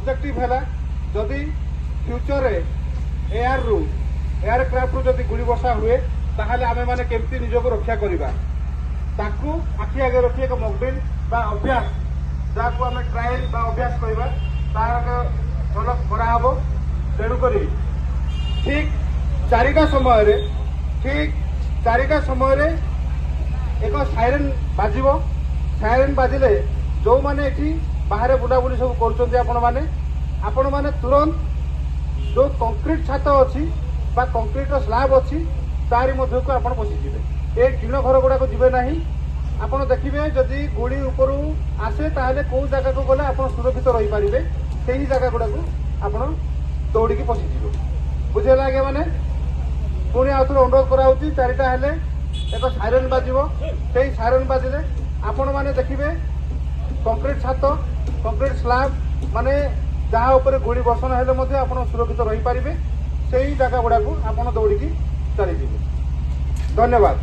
Objective है जदि future रे एयरक्राफ्ट रु जदि गुड़ी वर्षा हुए ताहले आमे माने केमती निजको रक्षा करिबा ताकू आखि आगे रखी एक मॉकड्रिल बा अभ्यास जाको आमे ट्रायल बा अभ्यास करिबा तार फल करा हबो। तेणु करी ठीक 4टा समय रे एक साइरेन बाजिबो। साइरेन बाजिले जो माने एठी बाहर बुलाबुली सब करछन्ते आपण माने तुरंत जो कंक्रीट छात अच्छी बा कंक्रीट स्लाब अच्छी तारी मध्य को आपण पशिजे ए टीण घर गुड़ा को जीवे नहीं। आपण देखिए जदि गुड़ी ऊपर आसे ताहले कौ जगह को गले आपण सुरक्षित रही पारिबे सेही जगह गुड़ा को आपण दौड़ी पशिजे। बुझेला आगे माने पुणी आउथरे अनुरोध कराउची 4टा हेले एक साइरेन बाजिबो। सेही साइरेन बाजिले आपण माने देखिए कंक्रीट छात कंक्रीट स्लाब माने जहाँ ऊपर गुड़ी बर्षण हेले मध्य आपण सुरक्षित रही पारिबे सेही जगह गुड़ा को आपण दौड़ी चली। धन्यवाद।